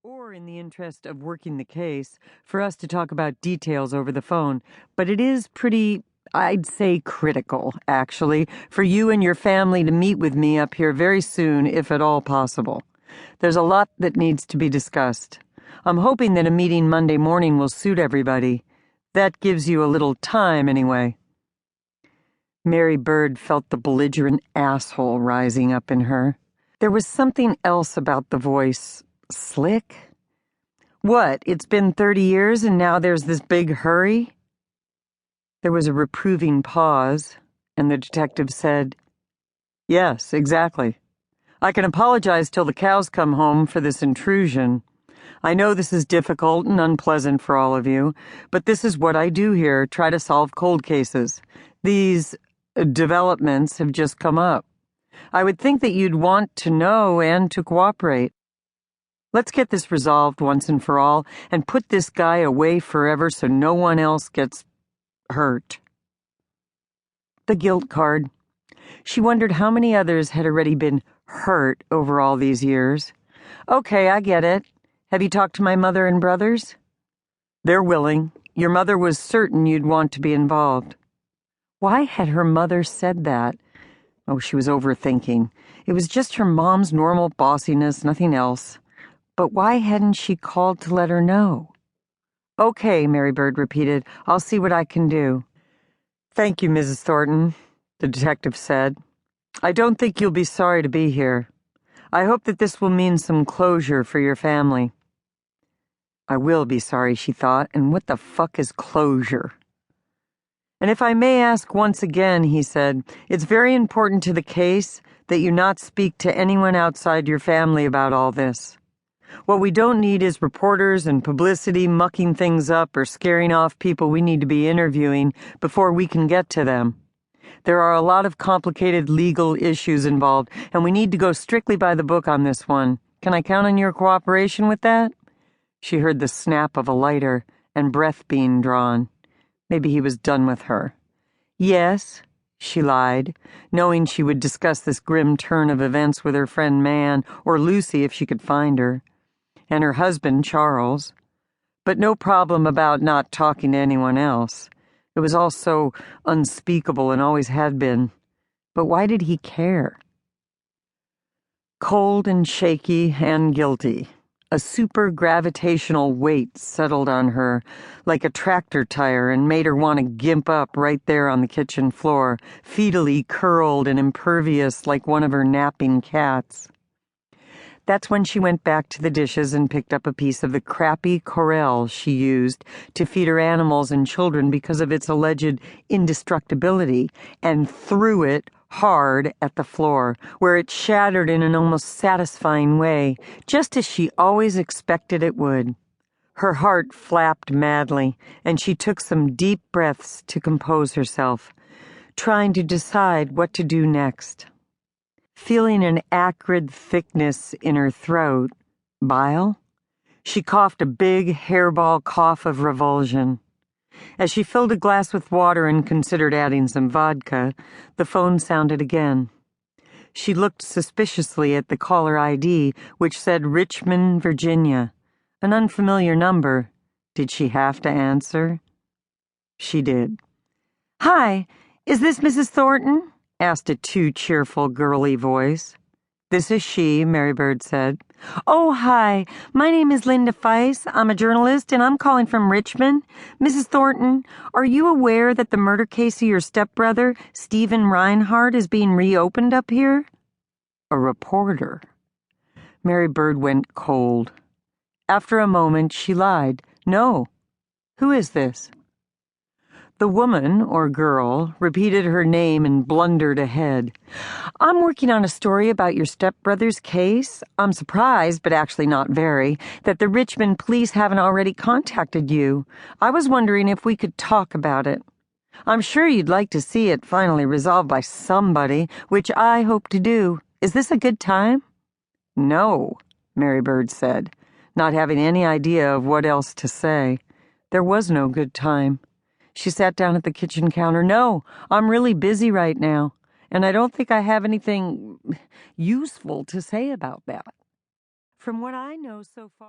or in the interest of working the case, for us to talk about details over the phone, but it is pretty, I'd say critical, actually, for you and your family to meet with me up here very soon, if at all possible. There's a lot that needs to be discussed. I'm hoping that a meeting Monday morning will suit everybody. That gives you a little time, anyway. Mary Byrd felt the belligerent asshole rising up in her. There was something else about the voice. Slick? What, it's been 30 years and now there's this big hurry? There was a reproving pause, and the detective said, "Yes, exactly. I can apologize till the cows come home for this intrusion. I know this is difficult and unpleasant for all of you, but this is what I do here, try to solve cold cases. These developments have just come up. I would think that you'd want to know and to cooperate. Let's get this resolved once and for all and put this guy away forever so no one else gets hurt." The guilt card. She wondered how many others had already been hurt over all these years. "Okay, I get it. Have you talked to my mother and brothers?" "They're willing. Your mother was certain you'd want to be involved." Why had her mother said that? Oh, she was overthinking. It was just her mom's normal bossiness, nothing else. But why hadn't she called to let her know? "Okay," Mary Byrd repeated. "I'll see what I can do." "Thank you, Mrs. Thornton," the detective said. "I don't think you'll be sorry to be here. I hope that this will mean some closure for your family." I will be sorry, she thought, and what the fuck is closure? "And if I may ask once again," he said, "it's very important to the case that you not speak to anyone outside your family about all this. What we don't need is reporters and publicity mucking things up or scaring off people we need to be interviewing before we can get to them. There are a lot of complicated legal issues involved, and we need to go strictly by the book on this one. Can I count on your cooperation with that?" She heard the snap of a lighter and breath being drawn. Maybe he was done with her. "Yes," she lied, knowing she would discuss this grim turn of events with her friend Man, or Lucy if she could find her, and her husband, Charles. But no problem about not talking to anyone else. It was all so unspeakable and always had been. But why did he care? Cold and shaky and guilty. A super-gravitational weight settled on her like a tractor tire and made her want to gimp up right there on the kitchen floor, feetally curled and impervious like one of her napping cats. That's when she went back to the dishes and picked up a piece of the crappy Corelle she used to feed her animals and children because of its alleged indestructibility, and threw it hard at the floor, where it shattered in an almost satisfying way, just as she always expected it would. Her heart flapped madly, and she took some deep breaths to compose herself, trying to decide what to do next. Feeling an acrid thickness in her throat, bile, she coughed a big hairball cough of revulsion. As she filled a glass with water and considered adding some vodka, the phone sounded again. She looked suspiciously at the caller ID, which said Richmond, Virginia. An unfamiliar number. Did she have to answer? She did. "Hi, is this Mrs. Thornton?" asked a too-cheerful, girly voice. "This is she," Mary Byrd said. "Oh, hi. My name is Linda Feiss. I'm a journalist, and I'm calling from Richmond. Mrs. Thornton, are you aware that the murder case of your stepbrother, Stephen Reinhardt, is being reopened up here?" A reporter. Mary Byrd went cold. After a moment, she lied. "No. Who is this?" The woman, or girl, repeated her name and blundered ahead. "I'm working on a story about your stepbrother's case. I'm surprised, but actually not very, that the Richmond police haven't already contacted you. I was wondering if we could talk about it. I'm sure you'd like to see it finally resolved by somebody, which I hope to do. Is this a good time?" "No," Mary Byrd said, not having any idea of what else to say. There was no good time. She sat down at the kitchen counter. "No, I'm really busy right now, and I don't think I have anything useful to say about that. From what I know so far..."